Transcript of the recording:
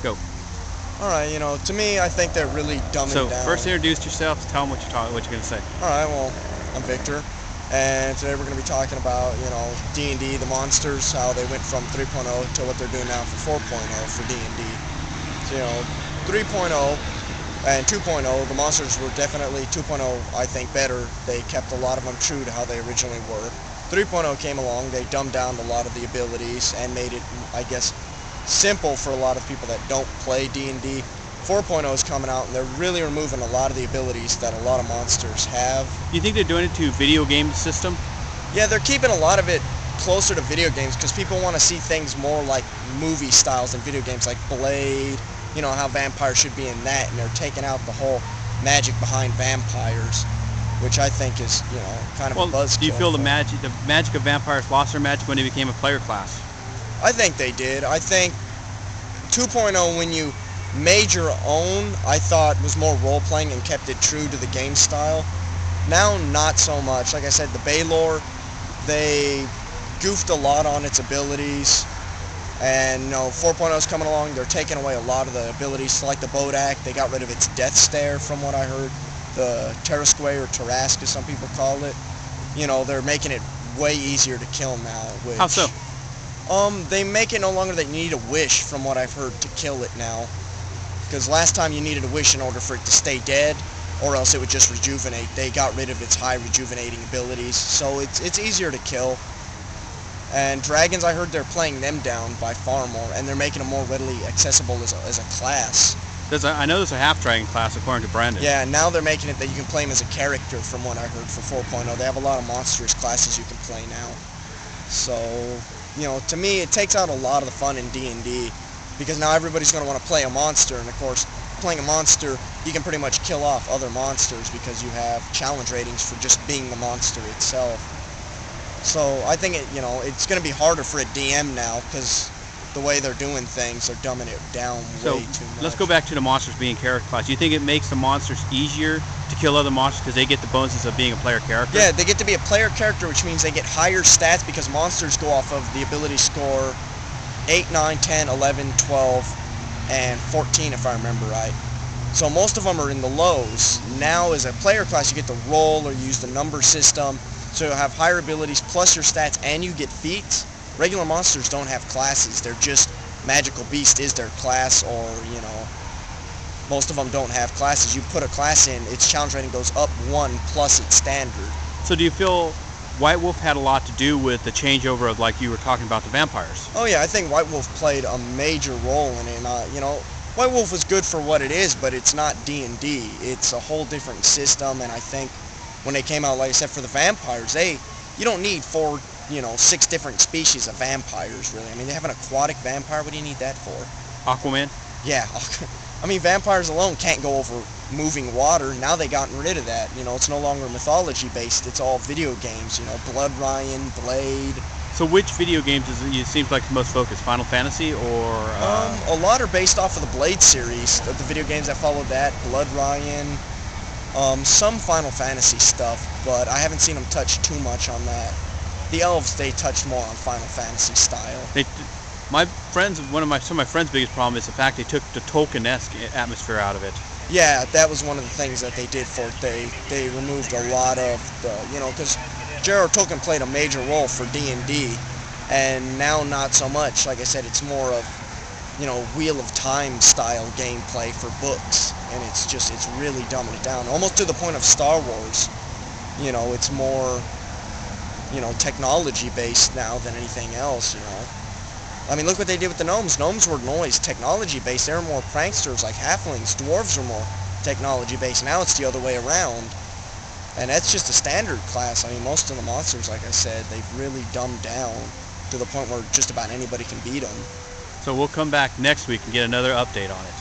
Go. Alright, you know, to me, I think they're really dumbing So, down. first introduce yourself, tell them what you're going to say. Alright, well, I'm Victor, and today we're going to be talking about, you know, D&D, the monsters, how they went from 3.0 to what they're doing now for 4.0 for D&D. So, you know, 3.0 and 2.0, the monsters were definitely 2.0, I think, better. They kept a lot of them true to how they originally were. 3.0 came along, they dumbed down a lot of the abilities and made it, I guess, simple for a lot of people that don't play D&D. 4.0 is coming out and they're really removing a lot of the abilities that a lot of monsters have. Do you think they're doing it to video game system? Yeah, they're keeping a lot of it closer to video games because people want to see things more like movie styles than video games, like Blade, you know, how vampires should be in that, and they're taking out the whole magic behind vampires, which I think is, you know, kind of a buzzkill. Do you feel the magic of vampires lost their magic when they became a player class? I think they did. I think 2.0, when you made your own, I thought was more role-playing and kept it true to the game style. Now, not so much. Like I said, the Baylor, they goofed a lot on its abilities. And, you know, 4.0 is coming along. They're taking away a lot of the abilities, like the Bodak. They got rid of its Death Stare, from what I heard. The Terrasque, or Tarrasque, as some people call it. You know, they're making it way easier to kill now. Which, how so? They make it no longer that you need a wish, from what I've heard, to kill it now. Because last time you needed a wish in order for it to stay dead, or else it would just rejuvenate. They got rid of its high rejuvenating abilities, so it's easier to kill. And dragons, I heard they're playing them down by far more, and they're making them more readily accessible as a class. I know there's a half-dragon class, according to Brandon. Yeah, now they're making it that you can play them as a character, from what I heard, for 4.0. They have a lot of monstrous classes you can play now. So, you know, to me, it takes out a lot of the fun in D&D, because now everybody's going to want to play a monster, and of course, playing a monster, you can pretty much kill off other monsters because you have challenge ratings for just being the monster itself. So I think it's going to be harder for a DM now because the way they're doing things, they're dumbing it down way too much. Let's go back to the monsters being character class. Do you think it makes the monsters easier to kill other monsters because they get the bonuses of being a player character? Yeah, they get to be a player character, which means they get higher stats because monsters go off of the ability score 8, 9, 10, 11, 12, and 14 if I remember right. So most of them are in the lows. Now as a player class you get to roll or use the number system, so you'll have higher abilities plus your stats and you get feats. Regular monsters don't have classes, they're just magical beast is their class, or, you know, most of them don't have classes. You put a class in, its challenge rating goes up 1 plus its standard. So do you feel White Wolf had a lot to do with the changeover of, like you were talking about, the vampires? Oh yeah, I think White Wolf played a major role in it. You know, White Wolf is good for what it is, but it's not D&D. It's a whole different system, and I think when they came out, like I said, for the vampires, you don't need 6 different species of vampires, really. I mean, they have an aquatic vampire. What do you need that for? Aquaman? Yeah. I mean, vampires alone can't go over moving water. Now they've gotten rid of that. You know, it's no longer mythology-based. It's all video games, you know, Blood Ryan, Blade. So which video games it seems like the most focused? Final Fantasy or... A lot are based off of the Blade series, the video games that followed that, Blood Ryan, some Final Fantasy stuff, but I haven't seen them touch too much on that. The elves, they touched more on Final Fantasy style. Some of my friends' biggest problem is the fact they took the Tolkien-esque atmosphere out of it. Yeah, that was one of the things that they did for it. They removed a lot of the, you know, because J.R.R. Tolkien played a major role for D&D, and now not so much. Like I said, it's more of, you know, Wheel of Time style gameplay for books, and it's really dumbing it down, almost to the point of Star Wars. You know, it's more, you know, technology based now than anything else, you know. I mean, look what they did with the gnomes. Gnomes were always technology based. They were more pranksters like halflings. Dwarves were more technology based. Now it's the other way around. And that's just a standard class. I mean, most of the monsters, like I said, they've really dumbed down to the point where just about anybody can beat them. So we'll come back next week and get another update on it.